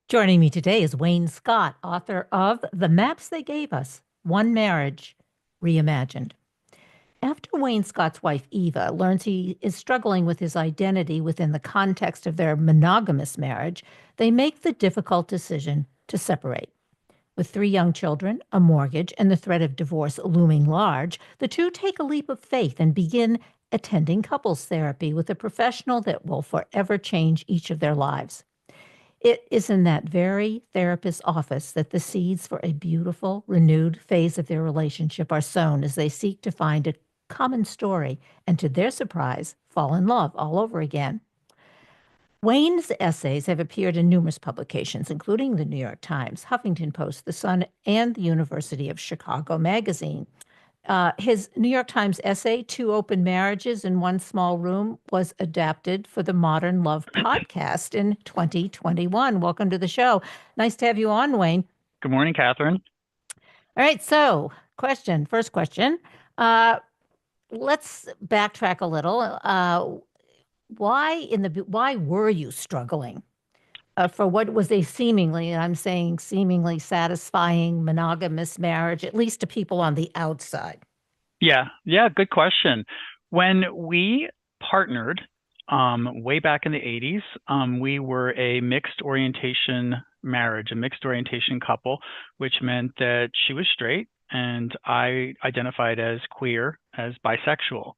Joining me today is Wayne Scott, author of The Maps They Gave Us: One Marriage, Reimagined. After Wayne Scott's wife, Eva, learns he is struggling with his identity within the context of their monogamous marriage, they make the difficult decision to separate. With 3 young children, a mortgage, and the threat of divorce looming large, the two take a leap of faith and begin attending couples therapy with a professional that will forever change each of their lives. It is in that very therapist's office that the seeds for a beautiful, renewed phase of their relationship are sown as they seek to find a common story and, to their surprise, fall in love all over again. Wayne's essays have appeared in numerous publications, including the New York Times, Huffington Post, The Sun, and the University of Chicago Magazine. His New York Times essay, Two Open Marriages in One Small Room, was adapted for the Modern Love podcast in 2021. Welcome to the show. Nice to have you on, Wayne. Good morning, Kathryn. All right, so first question. Uh, let's backtrack a little. Why were you struggling for what was a seemingly, I'm saying seemingly satisfying monogamous marriage, at least to people on the outside? Yeah, good question. When we partnered way back in the 80s, we were a mixed orientation marriage, a mixed orientation couple, which meant that she was straight and I identified as queer, as bisexual.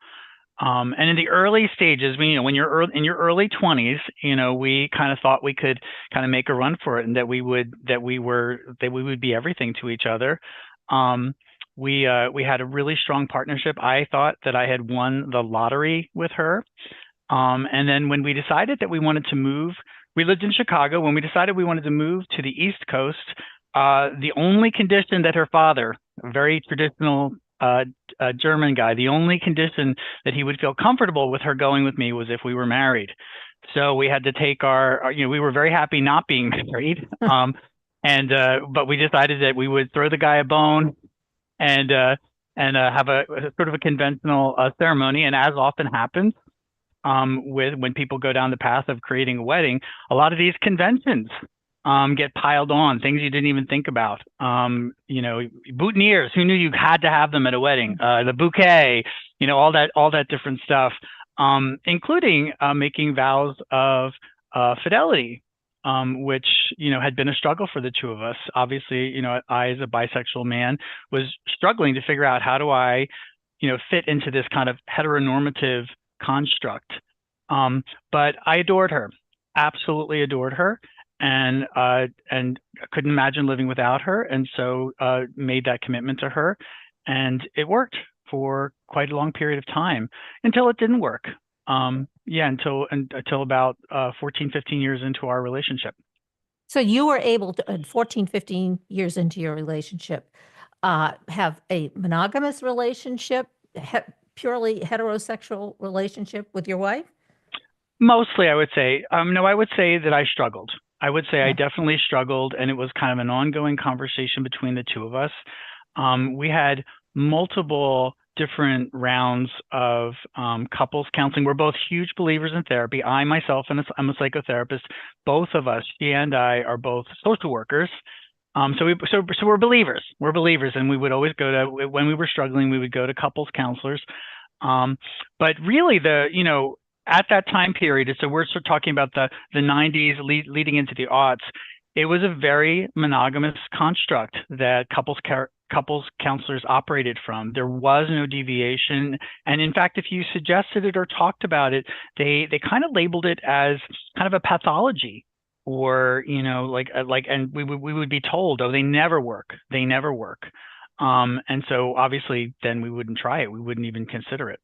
And in the early stages, when you're in your early 20s, we kind of thought we could kind of make a run for it, and that we would be everything to each other. We had a really strong partnership. I thought that I had won the lottery with her. And then when we decided that we wanted to move, we lived in Chicago. When we decided we wanted to move to the East Coast, the only condition that her father, a very traditional German guy, the only condition that he would feel comfortable with her going with me was if we were married. So we had to take we were very happy not being married. But we decided that we would throw the guy a bone and have a sort of a conventional ceremony. And as often happens, when people go down the path of creating a wedding, a lot of these conventions get piled on, things you didn't even think about. Boutonnieres, who knew you had to have them at a wedding? The bouquet, all that different stuff, including making vows of fidelity, which had been a struggle for the two of us. Obviously, I, as a bisexual man, was struggling to figure out, how do I fit into this kind of heteronormative construct. But I adored her, absolutely adored her, and couldn't imagine living without her, and so made that commitment to her, and it worked for quite a long period of time until it didn't work. Until about 14, 15 years into our relationship. So you were able to, 14, 15 years into your relationship, have a monogamous relationship, purely heterosexual relationship with your wife? Mostly, I would say. No, I would say that I struggled. I would say I Yeah. definitely struggled, and it was kind of an ongoing conversation between the two of us. We had multiple different rounds of couples counseling. We're both huge believers in therapy. I myself, I'm a psychotherapist. Both of us, she and I, are both social workers. So we're believers. We're believers, and we would always go to, when we were struggling, we would go to couples counselors. But really, at that time period, so we're sort of talking about the 90s leading into the aughts, it was a very monogamous construct that couples counselors operated from. There was no deviation, and in fact, if you suggested it or talked about it, they kind of labeled it as kind of a pathology, or and we would be told, oh, they never work, and so obviously then we wouldn't try it, we wouldn't even consider it.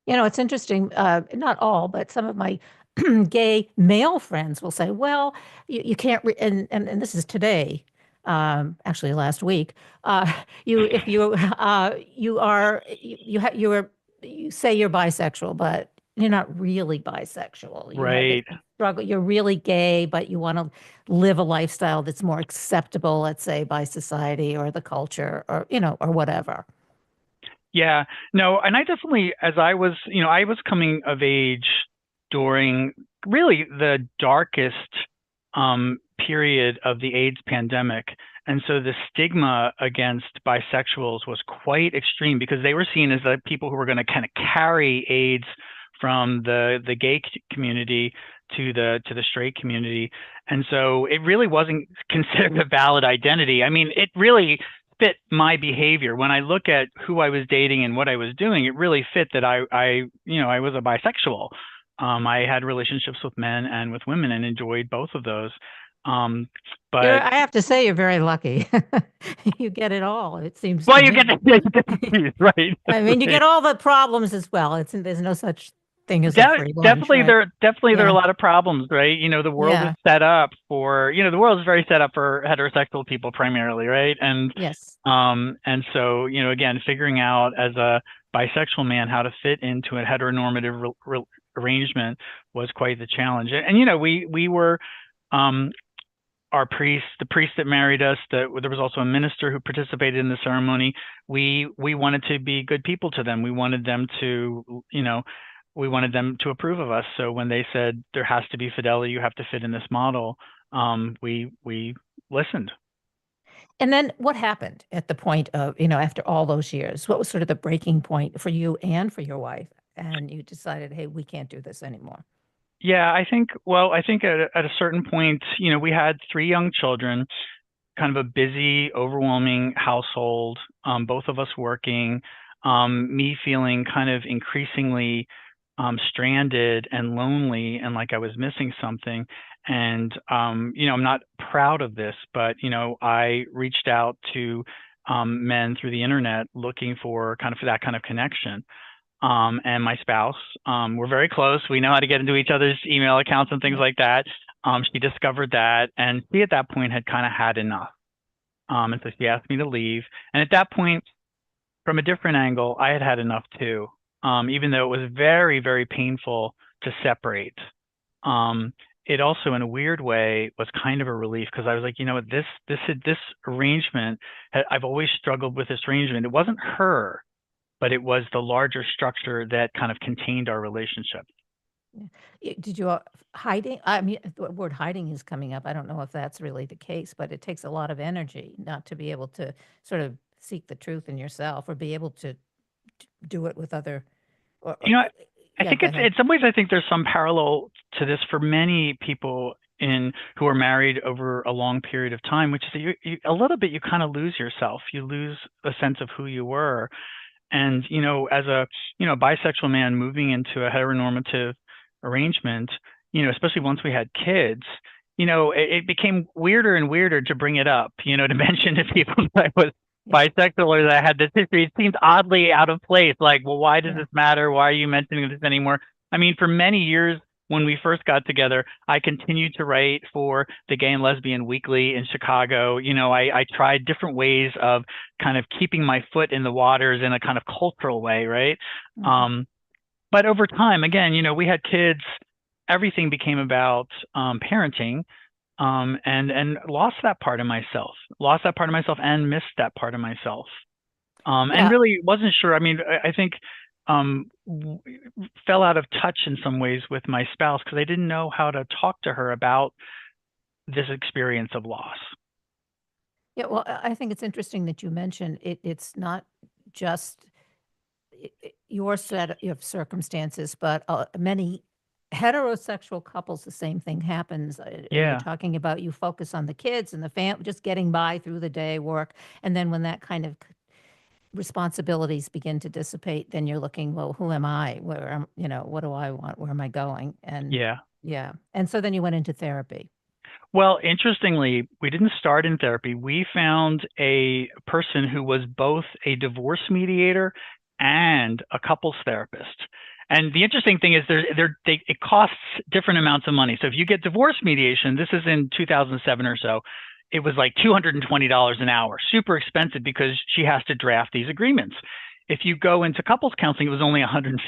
It's interesting, not all, but some of my gay male friends will say, well, you can't, and this is today, actually last week, if you say you're bisexual, but you're not really bisexual. You have this Right. struggle. You're really gay, but you want to live a lifestyle that's more acceptable, let's say, by society or the culture, or or whatever. Yeah, no, and I definitely, as I was coming of age during really the darkest period of the AIDS pandemic. And so the stigma against bisexuals was quite extreme because they were seen as the people who were going to kind of carry AIDS from the gay community to the straight community. And so it really wasn't considered a valid identity. I mean, it really fit my behavior. When I look at who I was dating and what I was doing, it really fit that I was a bisexual. I had relationships with men and with women and enjoyed both of those. But I have to say, you're very lucky. You get it all, it seems well, to you me. get to choose, right? I mean, you get all the problems as well. There's no such thing as a free lunch, Definitely right? there are a Yeah. lot of problems, right? The world is Yeah. set up for, the world is very set up for heterosexual people primarily, right? Yes. And so, again, figuring out as a bisexual man how to fit into a heteronormative arrangement was quite the challenge. And we were the priest that married us, there was also a minister who participated in the ceremony. We wanted to be good people to them. We wanted them to, approve of us. So when they said there has to be fidelity, you have to fit in this model, we listened. And then what happened at the point of, after all those years? What was sort of the breaking point for you and for your wife? And you decided, hey, we can't do this anymore. Yeah, I think at a certain point, we had 3 young children, kind of a busy, overwhelming household, both of us working, me feeling kind of increasingly stranded and lonely and like I was missing something. And, I'm not proud of this, but, I reached out to men through the internet looking for that kind of connection. And my spouse, we're very close. We know how to get into each other's email accounts and things Yeah. like that. She discovered that, and she at that point had kind of had enough. And so she asked me to leave. And at that point, from a different angle, I had had enough too. Even though it was very, very painful to separate. It also, in a weird way, was kind of a relief because I was like, what, this arrangement, I've always struggled with this arrangement. It wasn't her, but it was the larger structure that kind of contained our relationship. Did you hiding? I mean, the word hiding is coming up. I don't know if that's really the case, but it takes a lot of energy not to be able to sort of seek the truth in yourself or be able to do it with other. You know, I Yeah, think go it's ahead. in some ways I think there's some parallel to this for many people who are married over a long period of time, which is that a little bit you kind of lose yourself. You lose a sense of who you were. And, as a, bisexual man moving into a heteronormative arrangement, especially once we had kids, it became weirder and weirder to bring it up, to mention to people that I was Yeah. bisexual or that I had this history. It seemed oddly out of place. Like, well, why does Yeah. this matter? Why are you mentioning this anymore? I mean, for many years, when we first got together, I continued to write for the Gay and Lesbian Weekly in Chicago. I tried different ways of kind of keeping my foot in the waters in a kind of cultural way, right? Mhm. But over time, again, we had kids. Everything became about parenting, and lost that part of myself. Lost that part of myself, and missed that part of myself. And Yeah. really wasn't sure. I mean, I think fell out of touch in some ways with my spouse because I didn't know how to talk to her about this experience of loss. Yeah. Well, I think it's interesting that you mentioned it. It's not just your set of circumstances, but many heterosexual couples, the same thing happens. You're Yeah. talking about you focus on the kids and the family, just getting by through the day, work, and then when that kind of responsibilities begin to dissipate, then you're looking, well, who am I? Where am, what do I want? Where am I going? And Yeah. yeah, and so then you went into therapy. Well, interestingly, we didn't start in therapy. We found a person who was both a divorce mediator and a couples therapist. And the interesting thing is it costs different amounts of money. So if you get divorce mediation, this is in 2007 or so, it was like $220 an hour, super expensive because she has to draft these agreements. If you go into couples counseling, it was only $150,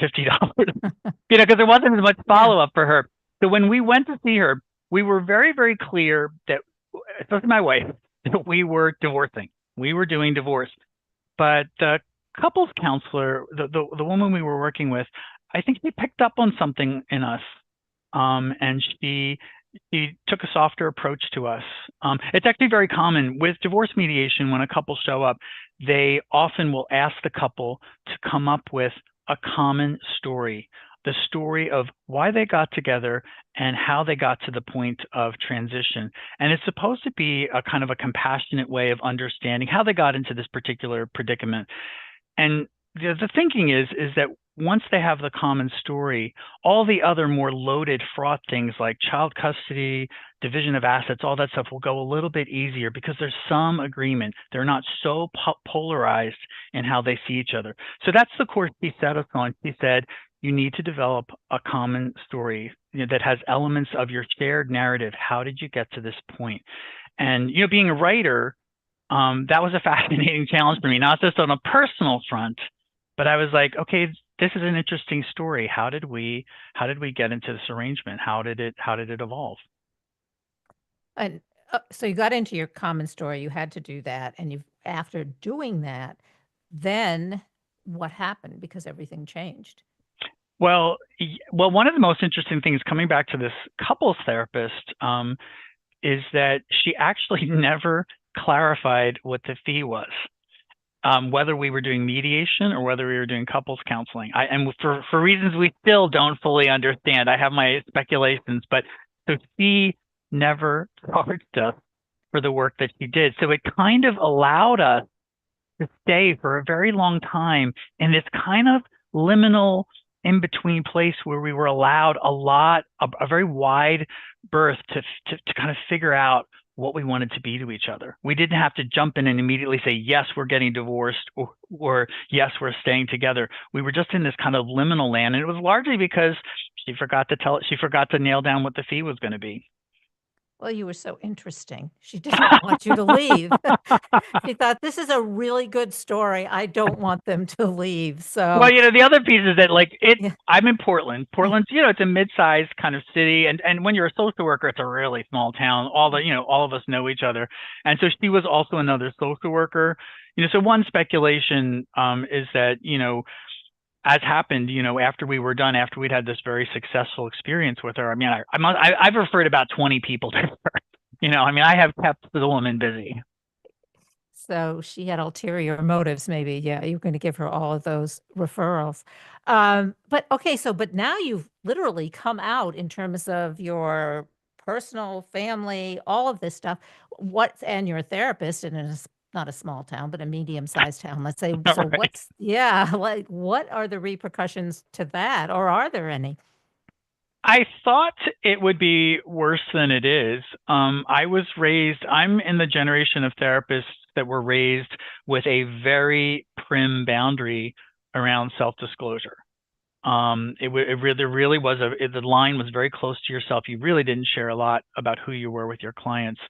because there wasn't as much Yeah. follow up for her. So when we went to see her, we were very, very clear that, especially my wife, that we were divorcing. We were doing divorce. But the couples counselor, the woman we were working with, I think she picked up on something in us. And She took a softer approach to us. It's actually very common with divorce mediation when a couple show up, they often will ask the couple to come up with a common story, the story of why they got together and how they got to the point of transition. And it's supposed to be a kind of a compassionate way of understanding how they got into this particular predicament. And the thinking is that once they have the common story, all the other more loaded, fraught things like child custody, division of assets, all that stuff will go a little bit easier because there's some agreement. They're not so polarized in how they see each other. So that's the course she set us on. She said, you need to develop a common story, that has elements of your shared narrative. How did you get to this point? And, being a writer, that was a fascinating challenge for me, not just on a personal front, but I was like, okay, this is an interesting story. How did we get into this arrangement? How did it evolve? And so you got into your common story, you had to do that, and after doing that, then what happened? Because everything changed. Well, one of the most interesting things coming back to this couples therapist, is that she actually never clarified what the fee was, whether we were doing mediation or whether we were doing couples counseling. And for reasons we still don't fully understand. I have my speculations, but so she never charged us for the work that she did. So it kind of allowed us to stay for a very long time in this kind of liminal in between place where we were allowed a very wide berth to kind of figure out what we wanted to be to each other. We didn't have to jump in and immediately say, yes, we're getting divorced, or yes, we're staying together. We were just in this kind of liminal land. And it was largely because she forgot to nail down what the fee was going to be. Well, you were so interesting. She didn't want you to leave. She thought, this is a really good story. I don't want them to leave. Well, So, the other piece is that yeah. I'm in Portland. Portland's, it's a mid-sized kind of city, and when you're a social worker, it's a really small town. All of us know each other, and so she was also another social worker. So one speculation is that as happened, after we were done, after we'd had this very successful experience with her. I mean, I've referred about 20 people to her. I have kept the woman busy. So she had ulterior motives, maybe. Yeah, you're going to give her all of those referrals. But okay, but now you've literally come out in terms of your personal, family, all of this stuff. And you're a therapist, and it's not a small town, but a medium-sized town, let's say. So Right. like, what are the repercussions to that, or are there any? I thought it would be worse than it is. I'm in the generation of therapists that were raised with a very prim boundary around self-disclosure. Really was the line was very close to yourself. You really didn't share a lot about who you were with your clients.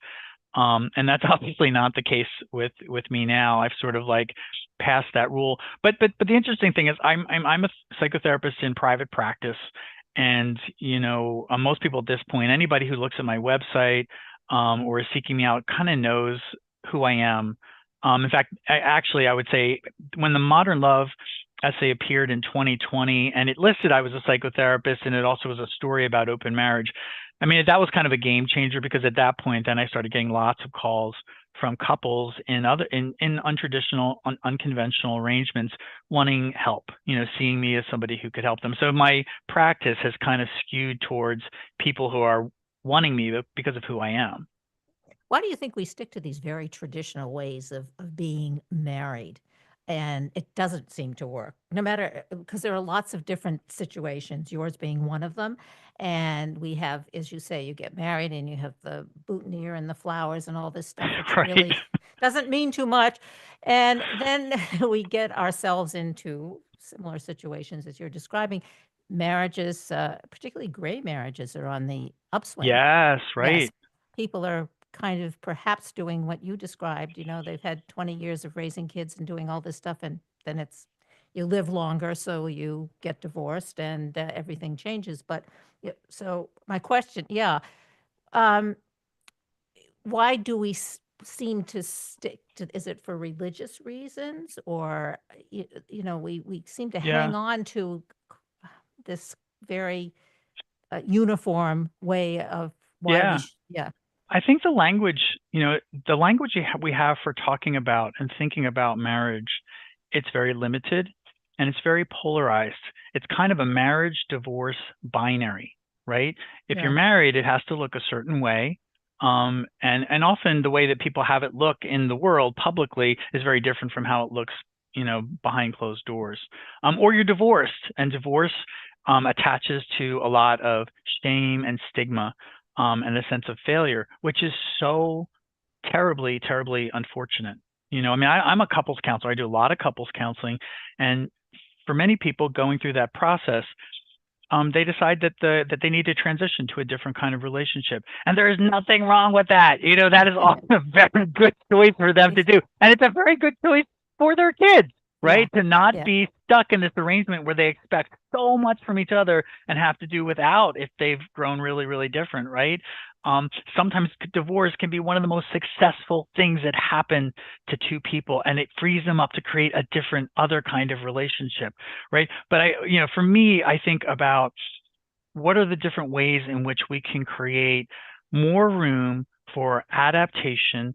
And that's obviously not the case with me now. I've sort of like passed that rule. But the interesting thing is I'm a psychotherapist in private practice. And, most people at this point, anybody who looks at my website or is seeking me out kind of knows who I am. In fact, I would say when the Modern Love essay appeared in 2020 and it listed I was a psychotherapist and it also was a story about open marriage. I mean, that was kind of a game changer because at that point, then I started getting lots of calls from couples in untraditional, unconventional arrangements wanting help, seeing me as somebody who could help them. So my practice has kind of skewed towards people who are wanting me because of who I am. Why do you think we stick to these very traditional ways of being married? And it doesn't seem to work, no matter, because there are lots of different situations, yours being one of them. And we have, as you say, you get married and you have the boutonniere and the flowers and all this stuff, which Right. really doesn't mean too much. And then we get ourselves into similar situations as you're describing. Marriages, particularly gray marriages, are on the upswing. Yes, Yes, right. people are kind of perhaps doing what you described. They've had 20 years of raising kids and doing all this stuff, and then you live longer, so you get divorced and everything changes. But so my question, um, why do we seem to stick to, is it for religious reasons, or, we seem to Yeah. hang on to this very uniform way of why we Yeah. sh yeah, I think the language, the language we have for talking about and thinking about marriage, it's very limited and it's very polarized. It's kind of a marriage divorce binary, right? If you're yeah, married, it has to look a certain way. And often the way that people have it look in the world publicly is very different from how it looks, behind closed doors. Or you're divorced, and divorce attaches to a lot of shame and stigma, and a sense of failure, which is so terribly, terribly unfortunate. I mean, I'm a couples counselor. I do a lot of couples counseling, and for many people going through that process, they decide that they need to transition to a different kind of relationship, and there is nothing wrong with that. That is often a very good choice for them to ex do, and it's a very good choice for their kids, yeah, right? To not yeah, be stuck in this arrangement where they expect so much from each other and have to do without if they've grown really, really different, right? Sometimes divorce can be one of the most successful things that happen to two people, and it frees them up to create a different, other kind of relationship, right? But for me, I think about what are the different ways in which we can create more room for adaptation,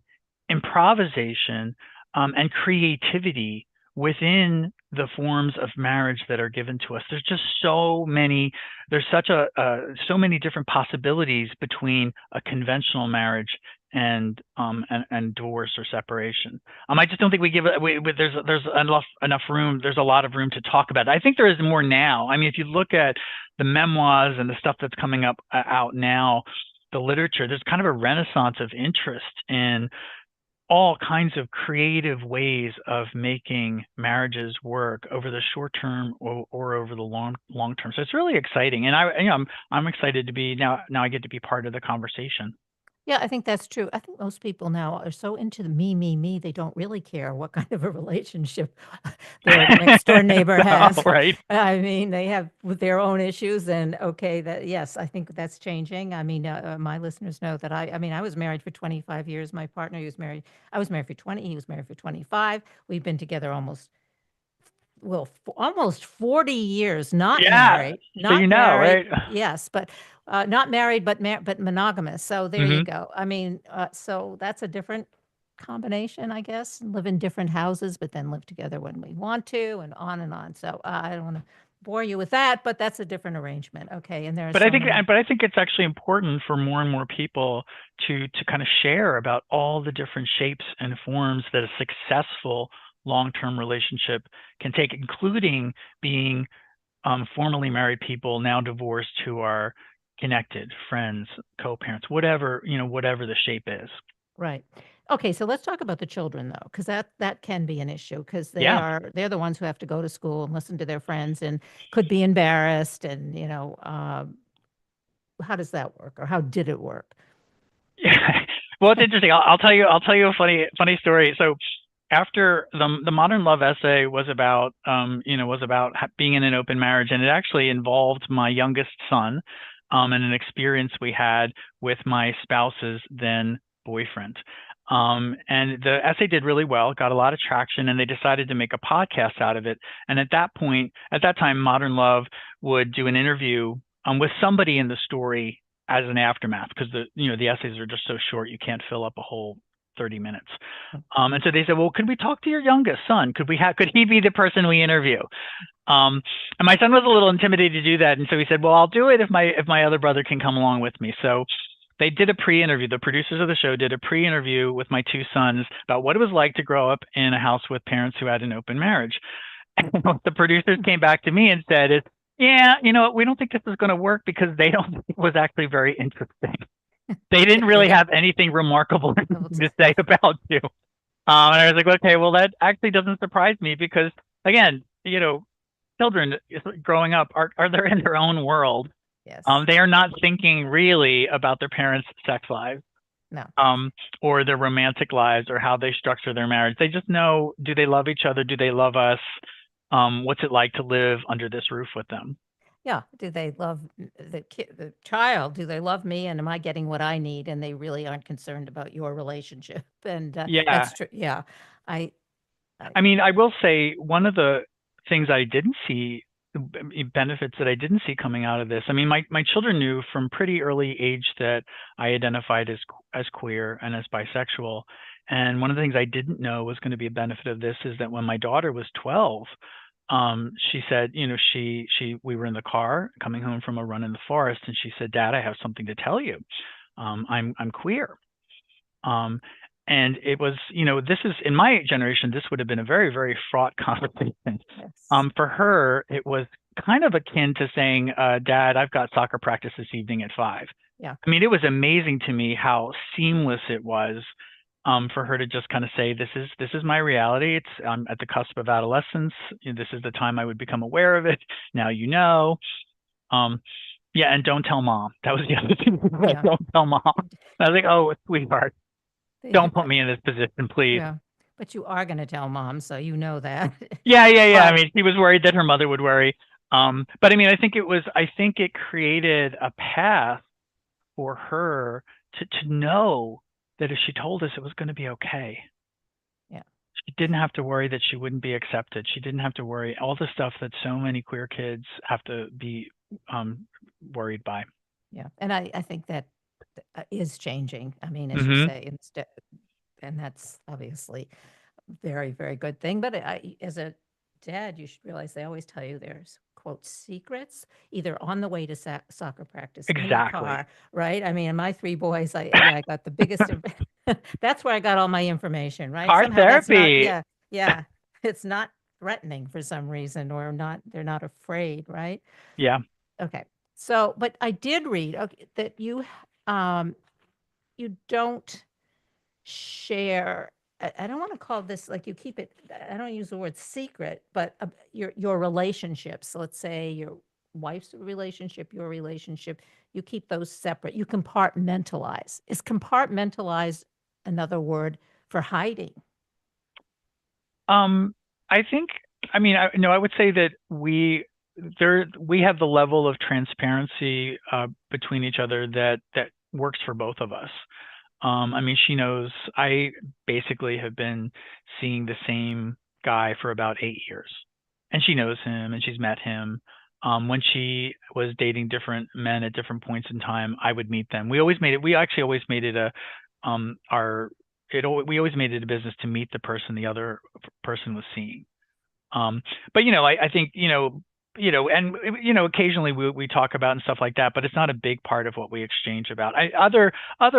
improvisation, and creativity within the forms of marriage that are given to us. There's just so many. There's so many different possibilities between a conventional marriage and divorce or separation. I just don't think we give it. There's enough room. There's a lot of room to talk about it. I think there is more now. I mean, if you look at the memoirs and the stuff that's coming up out now, the literature, there's kind of a renaissance of interest in all kinds of creative ways of making marriages work over the short term or over the long term. So it's really exciting, and I'm excited to be now. I get to be part of the conversation. yeah, I think that's true. I think most people now are so into the me, they don't really care what kind of a relationship their next door neighbor has. Right? I mean, they have their own issues, and okay, that yes, I think that's changing. I mean, my listeners know that I mean, I was married for 25 years. My partner, I was married for 20, he was married for 25. We've been together almost 40 years, not Yeah. married, So not married. right? Yes, but not married, but monogamous. So there you Hmm. go. I mean, so that's a different combination, I guess. Live in different houses, but then live together when we want to, and on and on. So I don't want to bore you with that, but that's a different arrangement. Okay, and there are But I so think, many. but I think it's actually important for more and more people to kind of share about all the different shapes and forms that a successful long-term relationship can take, including being formerly married people, now divorced, who are connected, friends, co-parents, whatever the shape is. Right. Okay, so let's talk about the children though, because that can be an issue because Yeah. they're the ones who have to go to school and listen to their friends and could be embarrassed and how does that work or how did it work? Yeah. Well, it's interesting. I'll tell you a funny story. So after the modern love essay was about being in an open marriage, and it actually involved my youngest son, and an experience we had with my spouse's then boyfriend. And the essay did really well, got a lot of traction, and they decided to make a podcast out of it. And at that time, Modern Love would do an interview with somebody in the story as an aftermath, because the essays are just so short, you can't fill up a whole 30 minutes. And so they said, well, could we talk to your youngest son? Could he be the person we interview? And my son was a little intimidated to do that, and so he said, well, I'll do it if my other brother can come along with me. So they did a pre-interview. The producers of the show did a pre-interview with my two sons about what it was like to grow up in a house with parents who had an open marriage. And what the producers came back to me and said is, yeah, we don't think this is going to work because they don't think it was actually very interesting. They didn't really have anything remarkable to say about you. And I was like, okay, well, that actually doesn't surprise me because, again, children growing up they're in their own world. Yes. They are not thinking really about their parents' sex lives, No. or their romantic lives or how they structure their marriage. They just know, do they love each other? Do they love us? What's it like to live under this roof with them? Yeah. Do they love the child? Do they love me? And am I getting what I need? And they really aren't concerned about your relationship. And Yeah. that's true. Yeah. I, I I mean, I will say one of the things I didn't see benefits that I didn't see coming out of this. I mean, my children knew from pretty early age that I identified as queer and as bisexual. And one of the things I didn't know was going to be a benefit of this is that when my daughter was 12, she said, we were in the car coming home from a run in the forest, and she said, "Dad, I have something to tell you. I'm queer." Um, and it was, this is in my generation, this would have been a very, very fraught conversation. Yes. For her, it was kind of akin to saying, "Dad, I've got soccer practice this evening at 5." Yeah. I mean, it was amazing to me how seamless it was, for her to just kind of say, "This is my reality. I'm at the cusp of adolescence. This is the time I would become aware of it. Now you know." Um, yeah, and don't tell mom. That was the other thing. Yeah. Don't tell mom. I was like, "Oh, sweetheart, They, don't put me in this position, please." yeah. But you are going to tell mom, so you know that. Yeah, yeah, yeah. I But mean, she was worried that her mother would worry. But I mean, I think it created a path for her to know that if she told us, it was going to be okay. yeah. She didn't have to worry that she wouldn't be accepted. She didn't have to worry all the stuff that so many queer kids have to be worried by. Yeah. And I think that is changing. I mean, as you Hmm. say, instead, and that's obviously a very, very good thing. But as a dad, you should realize they always tell you there's quote secrets either on the way to soccer practice, in the Exactly. car, right? I mean, and my three boys, I got the biggest. That's where I got all my information, right? Car Somehow that's not. therapy. Yeah, yeah. It's not threatening for some reason, or not. They're not afraid, right? Yeah. Okay. So, but I did read that um, you don't share. I don't want to call this like you keep it. I don't use the word secret, but your relationships. So let's say your wife's relationship, your relationship. You keep those separate. You compartmentalize. Is compartmentalize another word for hiding? Um, I think, I mean, no, I would say that we have the level of transparency between each other that works for both of us. I mean, she knows I basically have been seeing the same guy for about 8 years, and she knows him and she's met him. When she was dating different men at different points in time, I would meet them. We actually always made it a, our, we always made it a business to meet the person the other person was seeing. Um, but I think and occasionally we talk about and stuff like that, but it's not a big part of what we exchange about. Other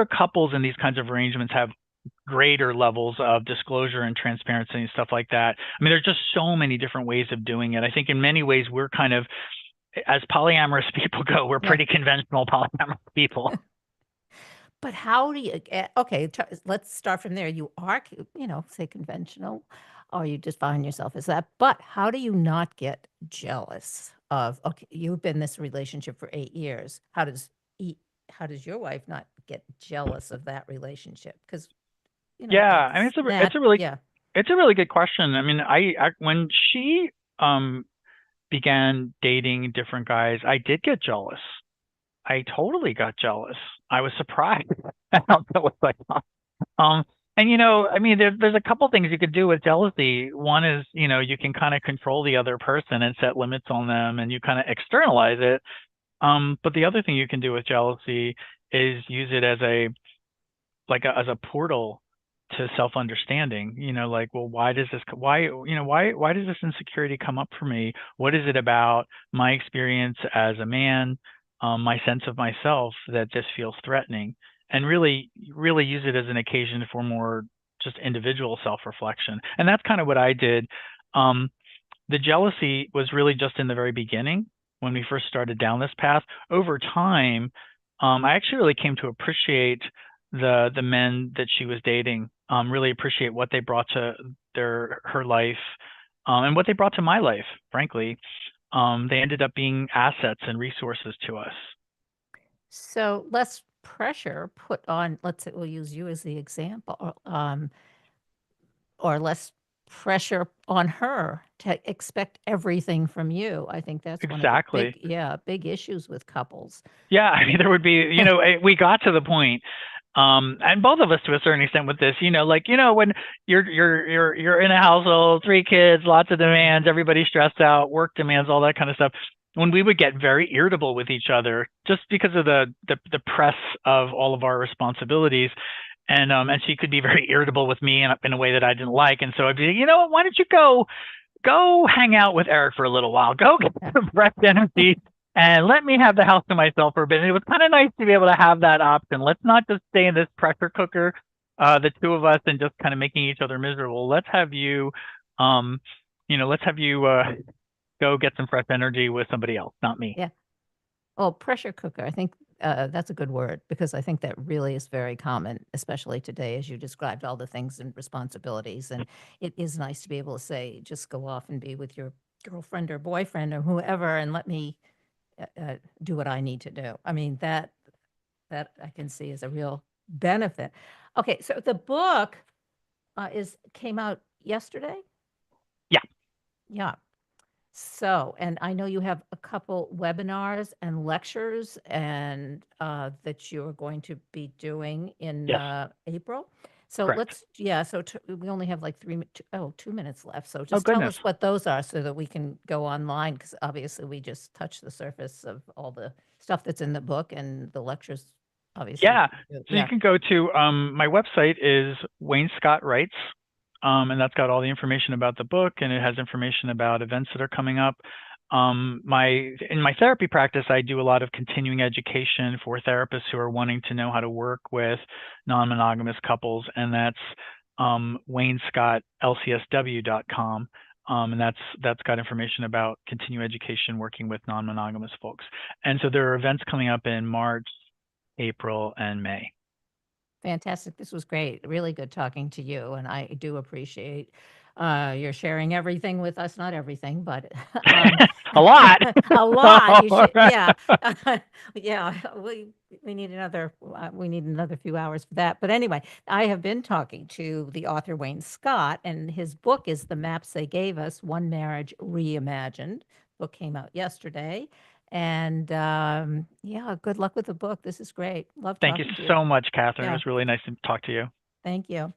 couples in these kinds of arrangements have greater levels of disclosure and transparency and stuff like that. I mean, there's just so many different ways of doing it. I think in many ways we're kind of, as polyamorous people go, we're Yeah. pretty conventional polyamorous people. But how do you get, okay, let's start from there. You are, say conventional, or you define yourself as that. But how do you not get jealous of, okay, you've been in this relationship for 8 years. E- how does your wife not get jealous of that relationship? Because, Yeah, I mean it's that, yeah. it's a really good question. I mean, when she began dating different guys, I did get jealous. I totally got jealous. I was surprised how jealous I got. Um, and I mean, there's a couple things you could do with jealousy. One is, you can kind of control the other person and set limits on them, and you kind of externalize it. But the other thing you can do with jealousy is use it as as a portal to self-understanding. Like, well, why does this insecurity come up for me? What is it about my experience as a man, my sense of myself, that this feels threatening? And really use it as an occasion for more just individual self-reflection. And that's kind of what I did. Um, the jealousy was really just in the very beginning when we first started down this path. Over time, I actually really came to appreciate the men that she was dating, really appreciate what they brought to her life, and what they brought to my life, frankly. They ended up being assets and resources to us. So less pressure put on, let's say we'll use you as the example, or less pressure on her to expect everything from you. I think that's one of the Exactly. big issues with couples. Yeah, I mean, there would be, we got to the point. And both of us to a certain extent with this, when you're in a household, three kids, lots of demands, everybody's stressed out, work demands, all that kind of stuff. When we would get very irritable with each other just because of the press of all of our responsibilities. And she could be very irritable with me in a way that I didn't like. And so I'd be, what, why don't you go hang out with Eric for a little while. Go get some fresh energy and let me have the house to myself for a bit. And it was kind of nice to be able to have that option. Let's not just stay in this pressure cooker, the two of us, and just kind of making each other miserable. Let's have you, um, go get some fresh energy with somebody else, not me. Yeah. Oh, pressure cooker. I think that's a good word because I think that really is very common, especially today, as you described all the things and responsibilities. And it is nice to be able to say, just go off and be with your girlfriend or boyfriend or whoever, and let me do what I need to do. I mean, that I can see as a real benefit. Okay, so the book came out yesterday. Yeah. Yeah. So, and I know you have a couple webinars and lectures and that you're going to be doing in Yes. April. So Correct. we only have like 2 minutes left. So Oh, just tell goodness. us what those are so that we can go online because obviously we just touched the surface of all the stuff that's in the book and the lectures, obviously. Yeah. So you can go to my website is Wayne Scott Writes, and that's got all the information about the book, and it has information about events that are coming up. In my therapy practice, I do a lot of continuing education for therapists who are wanting to know how to work with non-monogamous couples, and that's WayneScottLCSW.com. And that's got information about continuing education working with non-monogamous folks. And so there are events coming up in March, April, and May. Fantastic. This was great. Really good talking to you. And I do appreciate your sharing everything with us. Not everything, but A lot. a lot. You should, yeah. Yeah. We need another few hours for that. But anyway, I have been talking to the author Wayne Scott, and his book is The Maps They Gave Us: One Marriage Reimagined. Book came out yesterday. And yeah, good luck with the book. This is great. Love Thank you talking to you. so much, Kathryn. It Yeah. was really nice to talk to you. Thank you.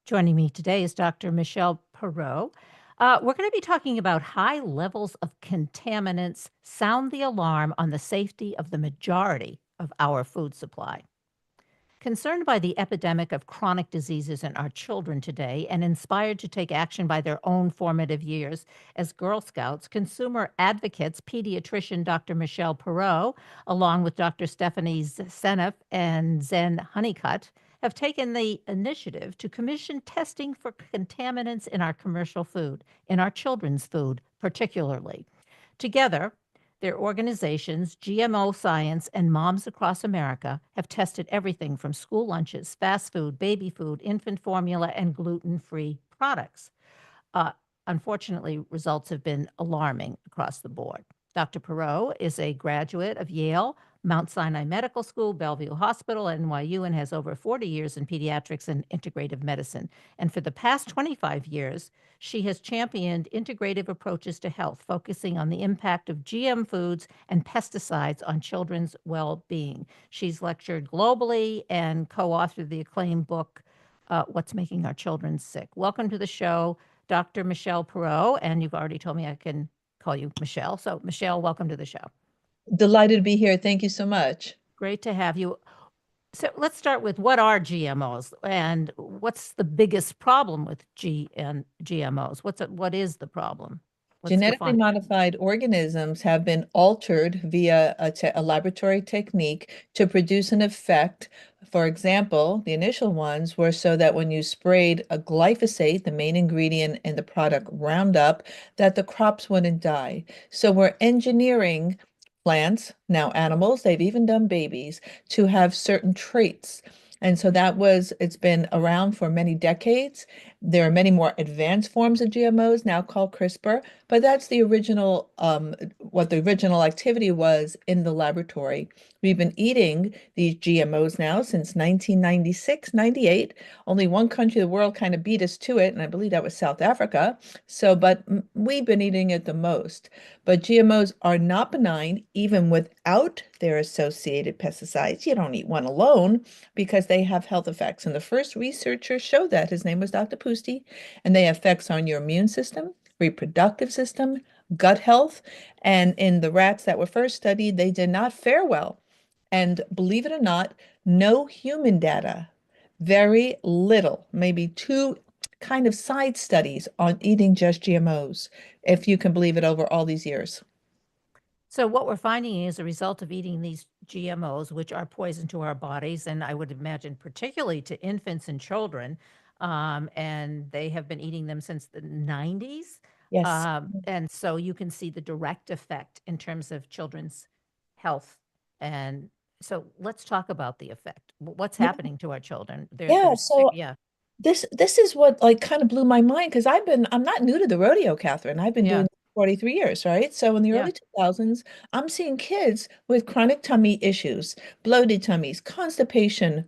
Joining me today is Dr. Michelle Perot. We're going to be talking about high levels of contaminants sound the alarm on the safety of the majority of our food supply. Concerned by the epidemic of chronic diseases in our children today and inspired to take action by their own formative years as Girl Scouts, consumer advocates, pediatrician Dr. Michelle Perot, along with Dr. Stephanie Seneff and Zen Honeycutt, have taken the initiative to commission testing for contaminants in our commercial food, in our children's food particularly. Together, their organizations, GMO Science, and Moms Across America have tested everything from school lunches, fast food, baby food, infant formula, and gluten-free products. Uh, Unfortunately, results have been alarming across the board. Dr. Perot is a graduate of Yale, Mount Sinai Medical School, Bellevue Hospital, NYU, and has over 40 years in pediatrics and integrative medicine. And for the past 25 years, she has championed integrative approaches to health, focusing on the impact of GM foods and pesticides on children's well-being. She's lectured globally and co-authored the acclaimed book, What's Making Our Children Sick. Welcome to the show, Dr. Michelle Perot, and you've already told me I can call you Michelle. So, Michelle, welcome to the show. Delighted to be here. Thank you so much. Great to have you. So, let's start with what are GMOs and what's the biggest problem with GMOs? What is the problem? Genetically modified organisms have been altered via a laboratory technique to produce an effect. For example, the initial ones were so that when you sprayed a glyphosate, the main ingredient in the product Roundup, that the crops wouldn't die. So we're engineering plants, now animals, they've even done babies, to have certain traits. And so it's been around for many decades. There are many more advanced forms of GMOs now called CRISPR, but that's the original, what the original activity was in the laboratory. We've been eating these GMOs now since 1996, 98. Only one country in the world kind of beat us to it, and I believe that was South Africa. So, but we've been eating it the most. But GMOs are not benign, even without their associated pesticides. You don't eat one alone because they have health effects. And the first researcher showed that. His name was Dr. Pusti, and they have effects on your immune system, reproductive system, gut health. And in the rats that were first studied, they did not fare well. And believe it or not, no human data, very little, maybe two kind of side studies on eating just GMOs, if you can believe it, over all these years. So what we're finding is a result of eating these GMOs, which are poison to our bodies, and I would imagine particularly to infants and children, and they have been eating them since the 90s. Yes. And so you can see the direct effect in terms of children's health. And so let's talk about the effect. What's happening to our children? Yeah, so yeah. This is what like kind of blew my mind because I'm not new to the rodeo, Kathryn. I've been Yeah. doing this 43 years, right? So in the Yeah. early 2000s, I'm seeing kids with chronic tummy issues, bloated tummies, constipation,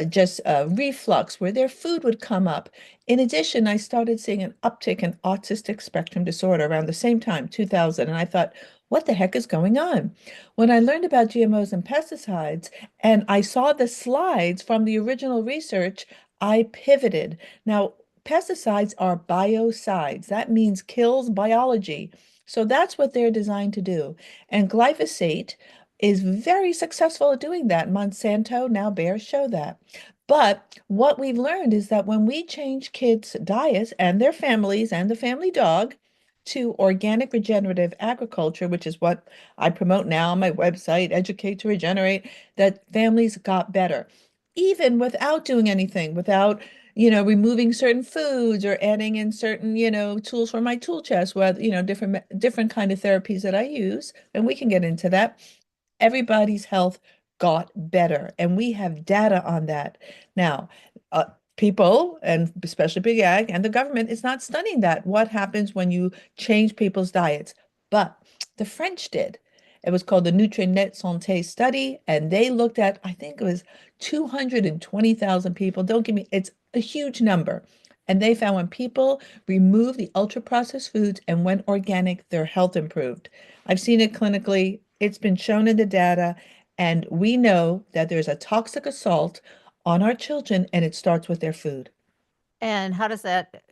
just reflux, where their food would come up. In addition, I started seeing an uptick in autistic spectrum disorder around the same time, 2000, and I thought, what the heck is going on? When I learned about GMOs and pesticides, and I saw the slides from the original research, I pivoted. Now, pesticides are biocides. That means kills biology. So that's what they're designed to do. And glyphosate is very successful at doing that. Monsanto, now Bayer show that. But what we've learned is that when we change kids' diets and their families and the family dog to organic regenerative agriculture, which is what I promote now on my website, Educate to Regenerate, that families got better even without doing anything, without, removing certain foods or adding in certain, tools for my tool chest, where, different kind of therapies that I use, and we can get into that. Everybody's health got better, and we have data on that. Now, people, and especially Big Ag and the government, is not studying that. What happens when you change people's diets? But the French did. It was called the Nutrinet Santé study, and they looked at, I think it was 220,000 people. Don't give me, it's a huge number. And they found when people removed the ultra processed foods and went organic, their health improved. I've seen it clinically, it's been shown in the data, and we know that there's a toxic assault on our children, and it starts with their food. And how does that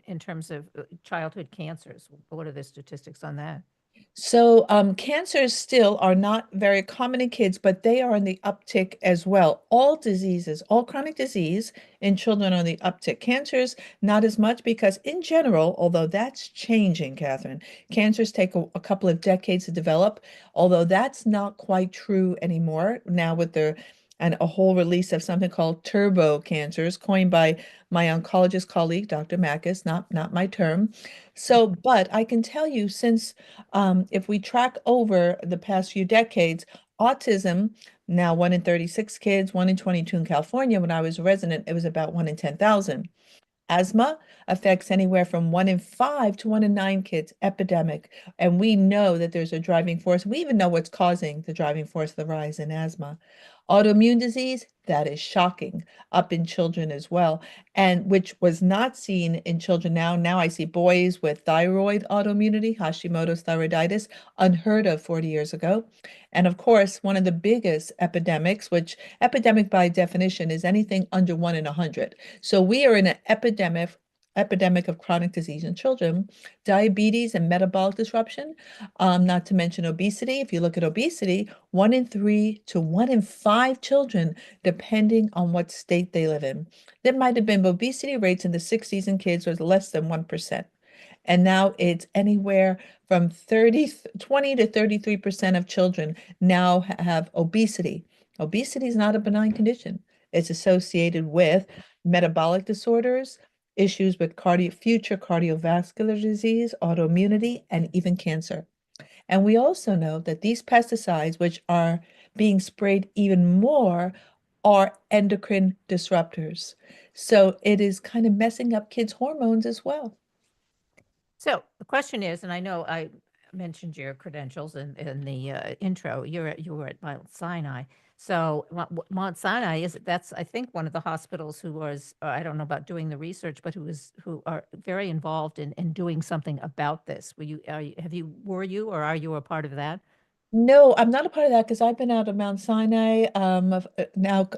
in terms of childhood cancers, what are the statistics on that? So, cancers still are not very common in kids, but they are on the uptick as well. All diseases, all chronic disease in children are on the uptick. Cancers, not as much because, in general, although that's changing, Catherine, cancers take a couple of decades to develop, although that's not quite true anymore now with the and a whole release of something called turbo cancers, coined by my oncologist colleague, Dr. Mackes, not my term. So, but I can tell you, since if we track over the past few decades, autism, now 1 in 36 kids, 1 in 22 in California. When I was a resident, it was about 1 in 10,000. Asthma affects anywhere from 1 in 5 to 1 in 9 kids, epidemic. And we know that there's a driving force. We even know what's causing the driving force of the rise in asthma. Autoimmune disease, that is shocking, up in children as well, and which was not seen in children now. Now I see boys with thyroid autoimmunity, Hashimoto's thyroiditis, unheard of 40 years ago. And of course, one of the biggest epidemics, which epidemic by definition is anything under 1 in 100. So we are in an epidemic of chronic disease in children, diabetes and metabolic disruption, not to mention obesity. If you look at obesity, 1 in 3 to 1 in 5 children, depending on what state they live in. There might have been obesity rates in the 60s in kids was less than 1%. And now it's anywhere from 20 to 33% of children now have obesity. Obesity is not a benign condition. It's associated with metabolic disorders, issues with future cardiovascular disease, autoimmunity, and even cancer. And we also know that these pesticides, which are being sprayed even more, are endocrine disruptors. So it is kind of messing up kids' hormones as well. So the question is, and I know I mentioned your credentials in the intro. You were at Mount Sinai. So Mount Sinai that's I think one of the hospitals who was I don't know about doing the research, but who are very involved in doing something about this. Were you or are you a part of that? No, I'm not a part of that because I've been out of Mount Sinai now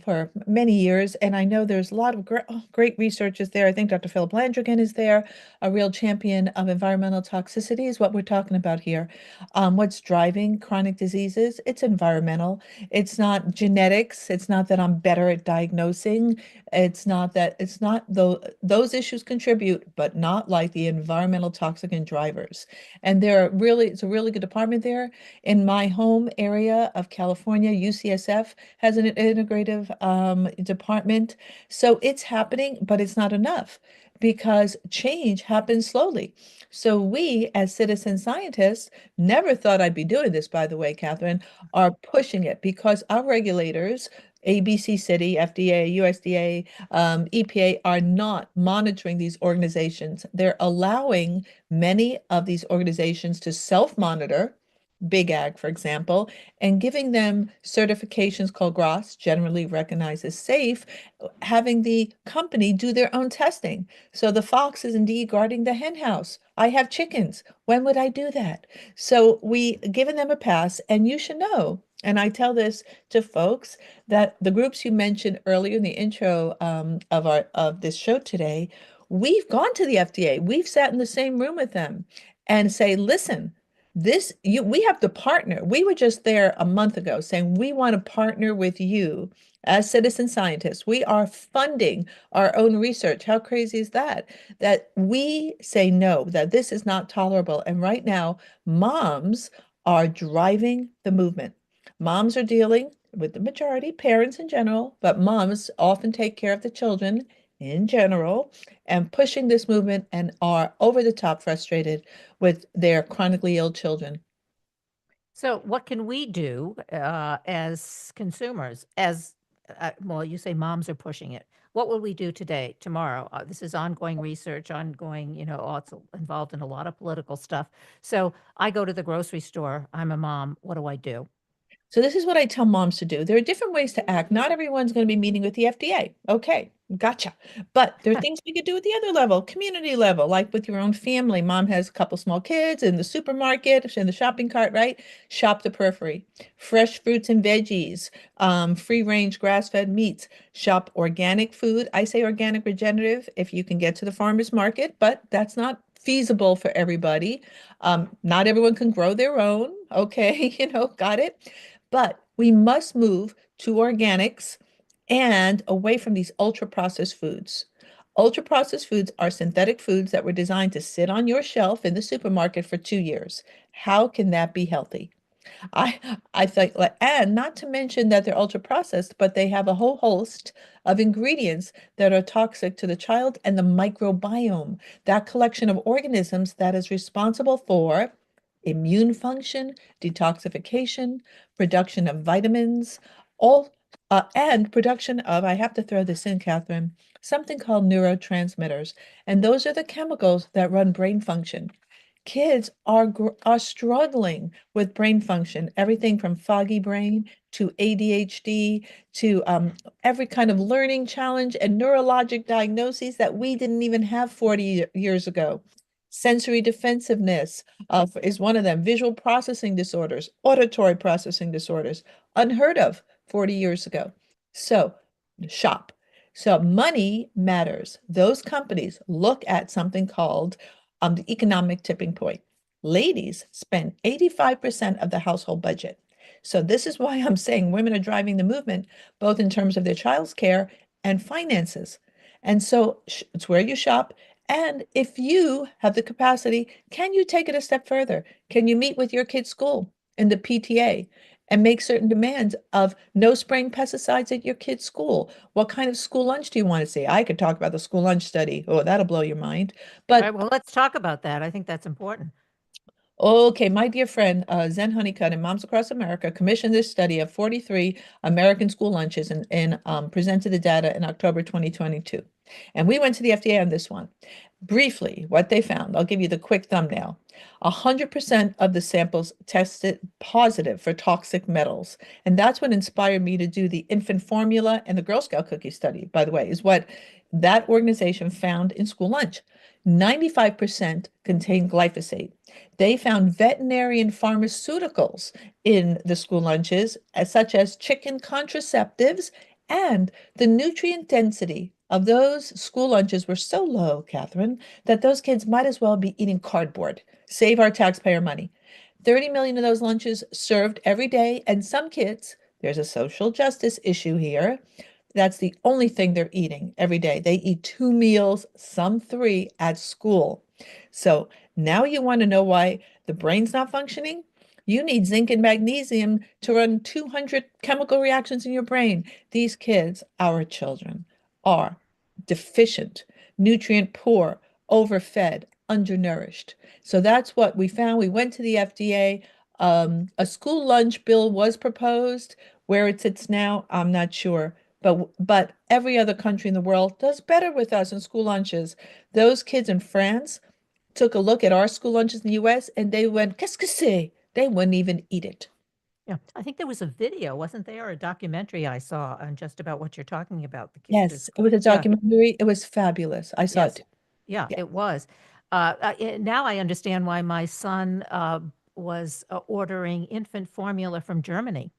for many years, and I know there's a lot of great researchers there. I think Dr. Philip Landrigan is there, a real champion of environmental toxicity is what we're talking about here. What's driving chronic diseases? It's environmental. It's not genetics. It's not that I'm better at diagnosing. It's not those issues contribute, but not like the environmental toxicant drivers. And it's a really good department there. In my home area of California, UCSF has an integrative department. So it's happening, but it's not enough because change happens slowly. So we, as citizen scientists, never thought I'd be doing this, by the way, Kathryn, are pushing it because our regulators, ABC City, FDA, USDA, EPA, are not monitoring these organizations. They're allowing many of these organizations to self-monitor Big Ag, for example, and giving them certifications called GRAS, generally recognized as safe, having the company do their own testing. So the fox is indeed guarding the hen house. I have chickens. When would I do that? So we given them a pass, and you should know, and I tell this to folks, that the groups you mentioned earlier in the intro of this show today, we've gone to the FDA. We've sat in the same room with them and say, listen, we have to partner. We were just there a month ago saying we want to partner with you as citizen scientists. We are funding our own research. How crazy is that? That we say no, that this is not tolerable. And right now, moms are driving the movement. Moms are dealing with the majority, parents in general, but moms often take care of the children in general and pushing this movement and are over the top frustrated with their chronically ill children. So what can we do as consumers? Well, you say moms are pushing it. What will we do today, tomorrow? This is ongoing research, ongoing, also involved in a lot of political stuff. So I go to the grocery store. I'm a mom. What do I do? So this is what I tell moms to do. There are different ways to act. Not everyone's going to be meeting with the FDA. Okay, gotcha. But there are things we could do at the other level, community level, like with your own family. Mom has a couple small kids in the supermarket, in the shopping cart, right? Shop the periphery. Fresh fruits and veggies, free-range grass-fed meats. Shop organic food. I say organic regenerative if you can get to the farmer's market, but that's not feasible for everybody. Not everyone can grow their own. Okay, got it. But we must move to organics and away from these ultra processed foods. Ultra processed foods are synthetic foods that were designed to sit on your shelf in the supermarket for 2 years. How can that be healthy? I I think, like, and not to mention that they're ultra processed, but they have a whole host of ingredients that are toxic to the child and the microbiome, that collection of organisms that is responsible for immune function, detoxification, production of vitamins, all and production of, I have to throw this in, Kathryn, something called neurotransmitters. And those are the chemicals that run brain function. Kids are struggling with brain function, everything from foggy brain to ADHD to every kind of learning challenge and neurologic diagnoses that we didn't even have 40 years ago. Sensory defensiveness is one of them. Visual processing disorders, auditory processing disorders, unheard of 40 years ago. So shop. So money matters. Those companies look at something called the economic tipping point. Ladies spend 85% of the household budget. So this is why I'm saying women are driving the movement, both in terms of their child's care and finances. And so it's where you shop. And if you have the capacity, can you take it a step further? Can you meet with your kid's school in the PTA and make certain demands of no spraying pesticides at your kid's school? What kind of school lunch do you want to see? I could talk about the school lunch study. Oh, that'll blow your mind. All But right, well, let's talk about that. I think that's important. okay, my dear friend Zen Honeycutt and Moms Across America commissioned this study of 43 American school lunches and presented the data in October 2022. And we went to the FDA on this one. Briefly, what they found, I'll give you the quick thumbnail. 100% of the samples tested positive for toxic metals. And that's what inspired me to do the infant formula and the Girl Scout cookie study, by the way, is what that organization found in school lunch. 95% contain glyphosate. They found veterinarian pharmaceuticals in the school lunches, such as chicken contraceptives, and the nutrient density of those school lunches were so low, Kathryn, that those kids might as well be eating cardboard. Save our taxpayer money. 30 million of those lunches served every day, and some kids, there's a social justice issue here. That's the only thing they're eating every day. They eat 2 meals, some 3 at school. So now you want to know why the brain's not functioning? You need zinc and magnesium to run 200 chemical reactions in your brain. These kids, our children, are deficient, nutrient poor, overfed, undernourished. So that's what we found. We went to the FDA. A school lunch bill was proposed. Where it sits now, I'm not sure. But every other country in the world does better with us in school lunches. Those kids in France took a look at our school lunches in the US and they went, qu'est-ce que c'est? They wouldn't even eat it. Yeah, I think there was a video, wasn't there, or a documentary I saw on just about what you're talking about. Yes, it was a Yeah, documentary. It was fabulous. I saw yes, it. yeah, Yeah. it was. Now I understand why my son was ordering infant formula from Germany.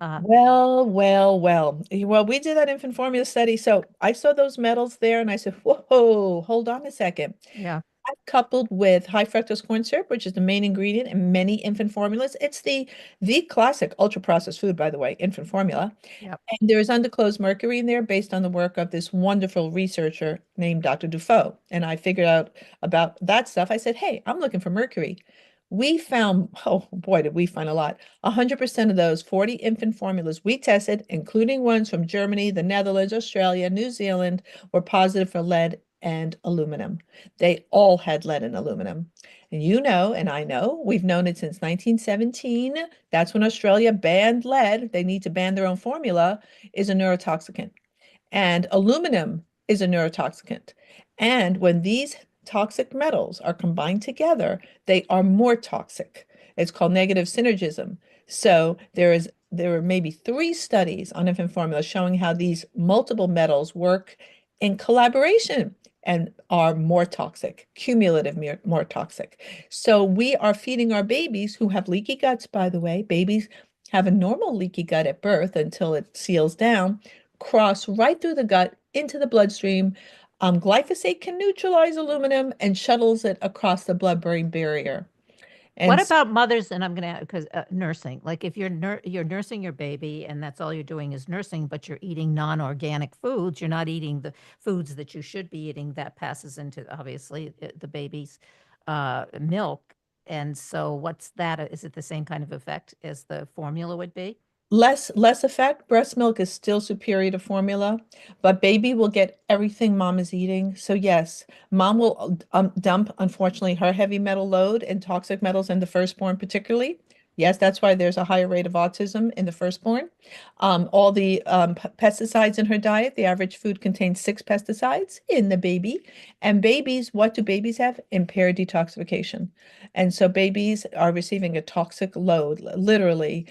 Well, we did that infant formula study. So I saw those metals there and I said, whoa, hold on a second. Yeah, Coupled with high fructose corn syrup, which is the main ingredient in many infant formulas. It's the classic ultra processed food, by the way, infant formula. yeah. And there is undisclosed mercury in there based on the work of this wonderful researcher named Dr. Dufault. And I figured out about that stuff. I said, hey, I'm looking for mercury. We found, oh boy, did we find a lot. 100% of those 40 infant formulas we tested, including ones from Germany, the Netherlands, Australia, New Zealand, were positive for lead and aluminum. They all had lead and aluminum. And you know, and I know, we've known it since 1917. That's when Australia banned lead. They need to ban their own formula, is a neurotoxicant. And aluminum is a neurotoxicant. And when these toxic metals are combined together, they are more toxic. It's called negative synergism. So there were maybe 3 studies on infant formula showing how these multiple metals work in collaboration and are more toxic, cumulative more toxic. So we are feeding our babies who have leaky guts, by the way. Babies have a normal leaky gut at birth until it seals down, cross right through the gut into the bloodstream. Glyphosate can neutralize aluminum and shuttles it across the blood-brain barrier. What And about mothers? And I'm going to, because nursing, like if you're nursing your baby and that's all you're doing is nursing, but you're eating non-organic foods, you're not eating the foods that you should be eating. That passes into obviously the baby's milk. And so, what's that? Is it the same kind of effect as the formula would be? less effect. Breast milk is still superior to formula, but baby will get everything mom is eating. So yes, mom will dump, unfortunately, her heavy metal load and toxic metals in the firstborn particularly. Yes, that's why there's a higher rate of autism in the firstborn. All the pesticides in her diet, the average food contains 6 pesticides in the baby. And babies, what do babies have? Impaired detoxification. And so babies are receiving a toxic load, literally.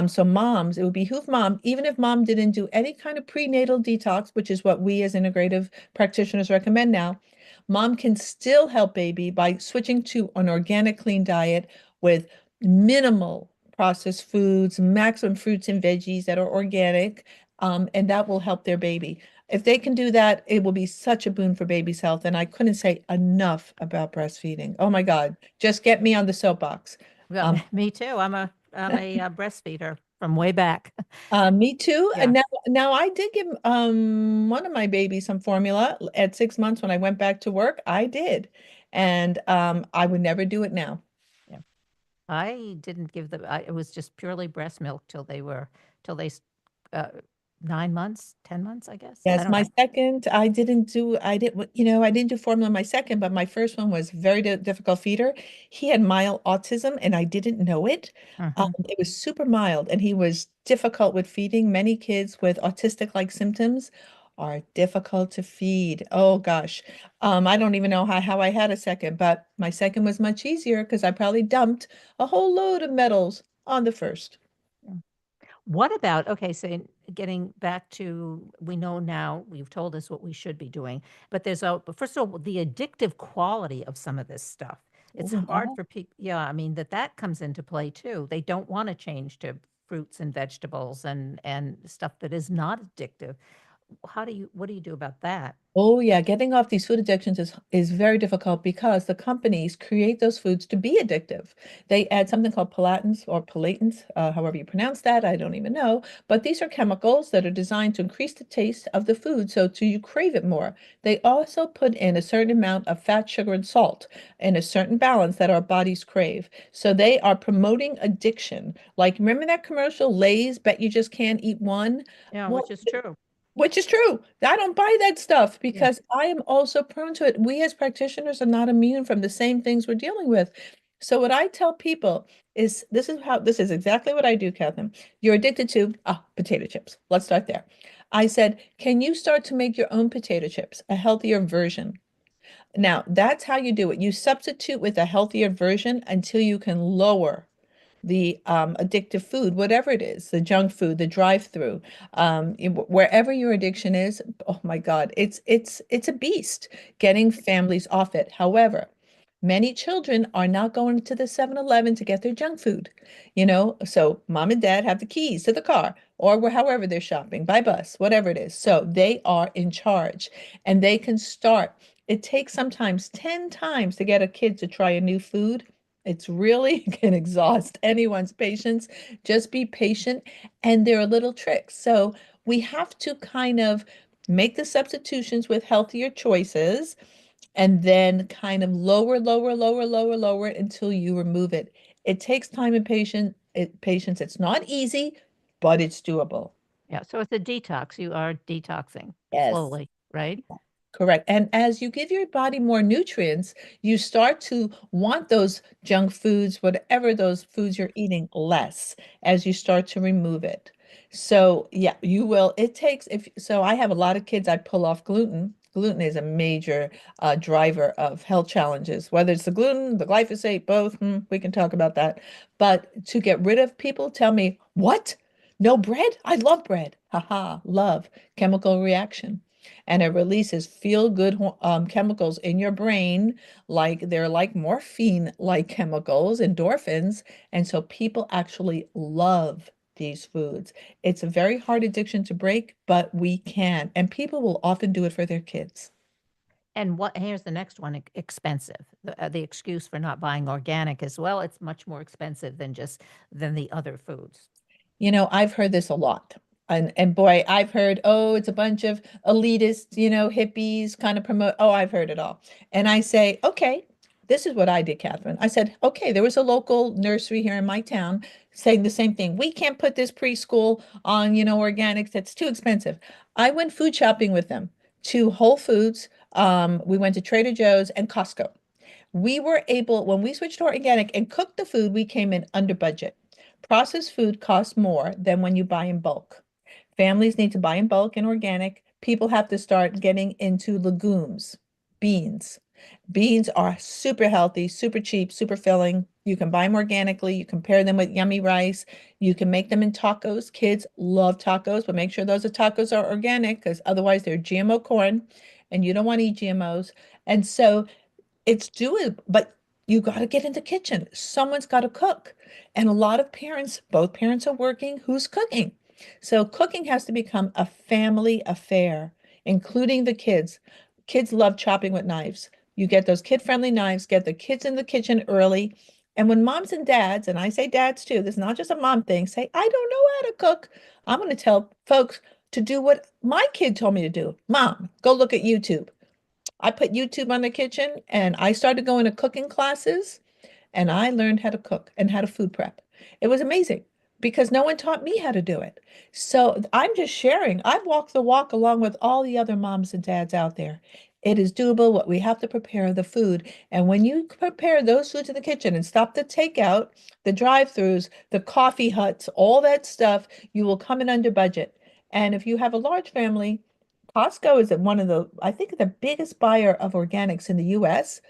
So moms, it would behoove mom, even if mom didn't do any kind of prenatal detox, which is what we as integrative practitioners recommend now, mom can still help baby by switching to an organic, clean diet with minimal processed foods, maximum fruits and veggies that are organic, and that will help their baby. If they can do that, it will be such a boon for baby's health. And I couldn't say enough about breastfeeding. Oh my God, just get me on the soapbox. Well, Um, me too. I'm a breastfeeder from way back. Me too. Yeah. And now I did give one of my babies some formula at 6 months when I went back to work. I did. And I would never do it now. Yeah. I didn't give them, it was just purely breast milk till they, 9 months, 10 months, I guess. I Yes, don't my know. second, I didn't do formula my second, but my first one was very difficult feeder. He had mild autism and I didn't know it. Mhm. It was super mild and he was difficult with feeding. Many kids with autistic-like symptoms are difficult to feed. Oh gosh. I don't even know how I had a second, but my second was much easier because I probably dumped a whole load of metals on the first. Yeah. What about, okay, so getting back to, we know now, you've told us what we should be doing, but but first of all, the addictive quality of some of this stuff. It's Oh, hard for people, yeah, I mean, that comes into play too. They don't want to change to fruits and vegetables and stuff that is not addictive. What do you do about that? Oh yeah, getting off these food addictions is very difficult because the companies create those foods to be addictive. They add something called palatants or palatants, however you pronounce that, I don't even know. But these are chemicals that are designed to increase the taste of the food so to you crave it more. They also put in a certain amount of fat, sugar, and salt in a certain balance that our bodies crave. So they are promoting addiction. Like remember that commercial, Lay's, bet you just can't eat one? Yeah, Well, which is true. which is true. I don't buy that stuff Yeah. because I am also prone to it. We as practitioners are not immune from the same things we're dealing with. So what I tell people is this is exactly what I do, Catherine. You're addicted to potato chips. Let's start there. I said, can you start to make your own potato chips, a healthier version? Now, that's how you do it. You substitute with a healthier version until you can lower the addictive food, whatever it is, the junk food, the drive-through, wherever your addiction is. Oh my God, it's a beast getting families off it. However, many children are not going to the 7-Eleven to get their junk food, so mom and dad have the keys to the car or however they're shopping by bus, whatever it is. So they are in charge and they can start. It takes sometimes 10 times to get a kid to try a new food. It's really can exhaust anyone's patience. Just be patient, and there are little tricks. So we have to kind of make the substitutions with healthier choices and then kind of lower it until you remove it. It takes time and patience. It's not easy, but it's doable. Yeah. So it's a detox. You are detoxing Yes. slowly, right? Correct. And as you give your body more nutrients, you start to want those junk foods, whatever those foods you're eating, less as you start to remove it. So, yeah, you will. It takes, if so, I have a lot of kids I pull off gluten. Gluten is a major driver of health challenges, whether it's the gluten, the glyphosate, both. We can talk about that. But to get rid of people tell me, what? No bread? I love bread. Haha, love, chemical reaction. And it releases feel-good chemicals in your brain, like they're like morphine-like chemicals, endorphins. And so people actually love these foods. It's a very hard addiction to break, but we can. And people will often do it for their kids. And here's the next one, expensive. The excuse for not buying organic as well, it's much more expensive than the other foods. I've heard this a lot. And boy, I've heard, oh, it's a bunch of elitists, hippies kind of promote. Oh, I've heard it all. And I say, okay, this is what I did, Kathryn. I said, okay, there was a local nursery here in my town saying the same thing. We can't put this preschool on, organics. That's too expensive. I went food shopping with them to Whole Foods. We went to Trader Joe's and Costco. We were able, when we switched to organic and cooked the food, we came in under budget. Processed food costs more than when you buy in bulk. Families need to buy in bulk and organic. People have to start getting into legumes, beans. Beans are super healthy, super cheap, super filling. You can buy them organically. You can pair them with yummy rice. You can make them in tacos. Kids love tacos, but make sure those tacos are organic because otherwise they're GMO corn and you don't want to eat GMOs. And so it's doable, but you got to get in the kitchen. Someone's got to cook. And a lot of parents, both parents are working. Who's cooking? So cooking has to become a family affair, including the kids. Kids love chopping with knives. You get those kid-friendly knives, get the kids in the kitchen early. And when moms and dads, and I say dads too, this is not just a mom thing, say, I don't know how to cook. I'm going to tell folks to do what my kid told me to do. Mom, go look at YouTube. I put YouTube on the kitchen and I started going to cooking classes and I learned how to cook and how to food prep. It was amazing because no one taught me how to do it. So I'm just sharing. I've walked the walk along with all the other moms and dads out there. It is doable. What we have to prepare the food. And when you prepare those foods in the kitchen and stop the takeout, the drive-throughs, the coffee huts, all that stuff, you will come in under budget. And if you have a large family, Costco is one of I think the biggest buyer of organics in the US.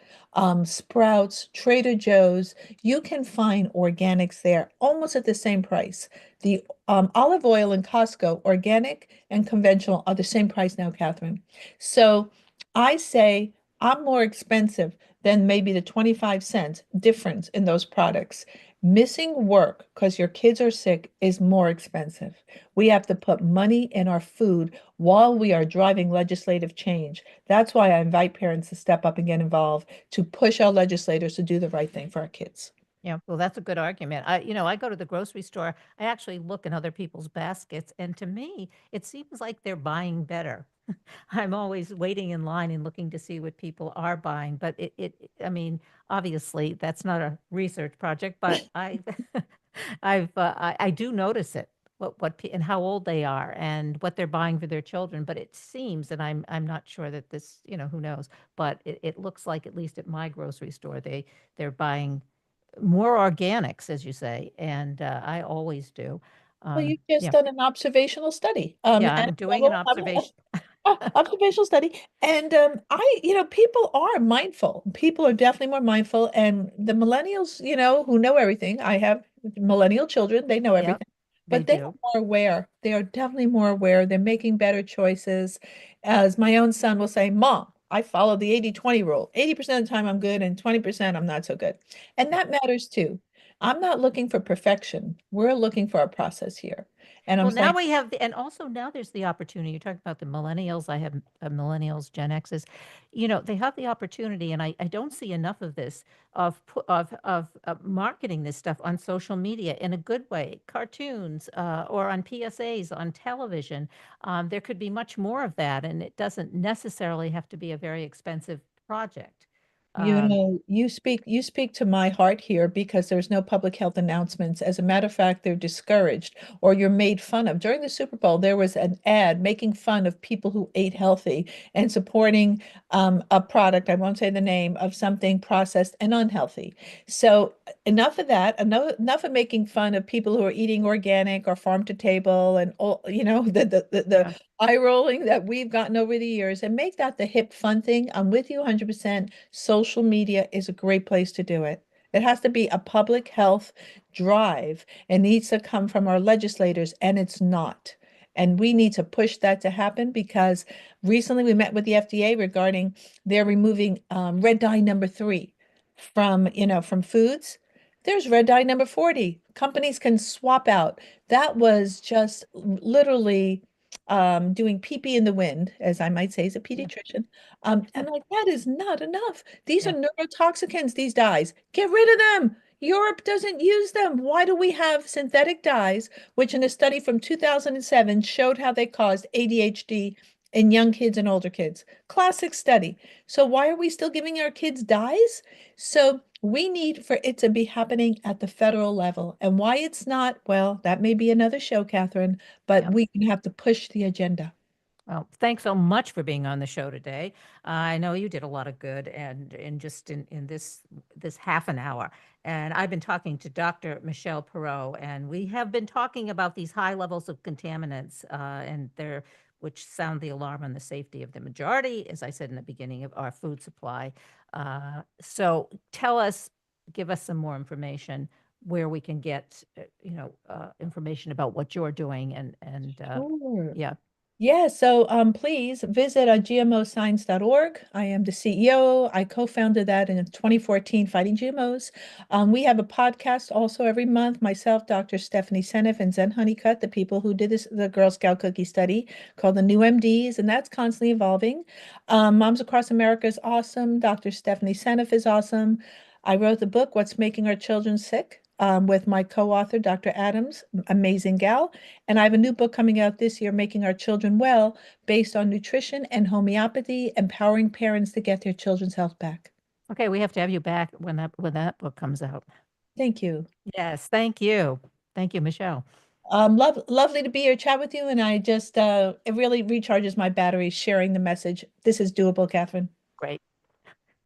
Sprouts, Trader Joe's, you can find organics there almost at the same price. The olive oil in Costco, organic and conventional, are the same price now, Kathryn. So I say I'm more expensive than maybe the 25 cents difference in those products. Missing work because your kids are sick is more expensive. We have to put money in our food while we are driving legislative change. That's why I invite parents to step up and get involved to push our legislators to do the right thing for our kids. Yeah, well, that's a good argument. I go to the grocery store. I actually look in other people's baskets, and to me, it seems like they're buying better. I'm always waiting in line and looking to see what people are buying, but I mean, obviously, that's not a research project, but I do notice it, and how old they are and what they're buying for their children. But it seems, and I'm not sure that this, who knows, but it looks like, at least at my grocery store, they're buying more organics, as you say, and I always do. Well, you've just Yeah, done an observational study. yeah, And I'm doing an observation. observational study. And people are mindful. People are definitely more mindful. And the millennials, who know everything, I have millennial children, they know Yep, everything, they but they are do. more aware. They are definitely more aware. They're making better choices. As my own son will say, Mom, I follow the 80-20 rule. 80% of the time I'm good and 20% I'm not so good. And that matters too. I'm not looking for perfection. We're looking for a process here. And I'm Well, now saying, we have, and also now there's the opportunity. You're talking about the millennials. I have millennials, Gen X's. They have the opportunity, and I don't see enough of this of marketing this stuff on social media in a good way, cartoons or on PSAs on television. There could be much more of that, and it doesn't necessarily have to be a very expensive project. Um, you speak to my heart here because there's no public health announcements. As a matter of fact, they're discouraged or you're made fun of. During the Super Bowl, there was an ad making fun of people who ate healthy and supporting a product, I won't say the name, of something processed and unhealthy. So enough of that, enough of making fun of people who are eating organic or farm to table and all, the yeah. eye rolling that we've gotten over the years and make that the hip fun thing. I'm with you 100%. Social media is a great place to do it. It has to be a public health drive and needs to come from our legislators, and it's not. And we need to push that to happen because recently we met with the FDA regarding they're removing red dye number 3 from, from foods. There's red dye number 40. Companies can swap out. That was just literally doing pee-pee in the wind, as I might say, as a Yeah. pediatrician. And like that is not enough. These are Yeah. neurotoxicants, these dyes. Get rid of them. Europe doesn't use them. Why do we have synthetic dyes, which in a study from 2007 showed how they caused ADHD in young kids and older kids? Classic study. So why are we still giving our kids dyes? So we need for it to be happening at the federal level. And why it's not, well, that may be another show, Kathryn, but Yeah. we can have to push the agenda. Well, thanks so much for being on the show today. I know you did a lot of good and in this half an hour. And I've been talking to Dr. Michelle Perot, and we have been talking about these high levels of contaminants and their which sound the alarm on the safety of the majority, as I said in the beginning, of our food supply. So give us some more information where we can get, information about what you're doing Sure. yeah. Yeah, so please visit gmoscience.org. I am the CEO. I co-founded that in 2014, Fighting GMOs. We have a podcast also every month. Myself, Dr. Stephanie Seneff, and Zen Honeycutt, the people who did the Girl Scout cookie study called the New MDs, and that's constantly evolving. Moms Across America is awesome. Dr. Stephanie Seneff is awesome. I wrote the book, What's Making Our Children Sick, with my co-author, Dr. Adams, amazing gal. And I have a new book coming out this year, Making Our Children Well, based on nutrition and homeopathy, empowering parents to get their children's health back. Okay, we have to have you back when that book comes out. Thank you. Yes, thank you. Thank you, Michelle. Lovely to be here, chat with you. And I just, it really recharges my batteries sharing the message. This is doable, Kathryn. Great.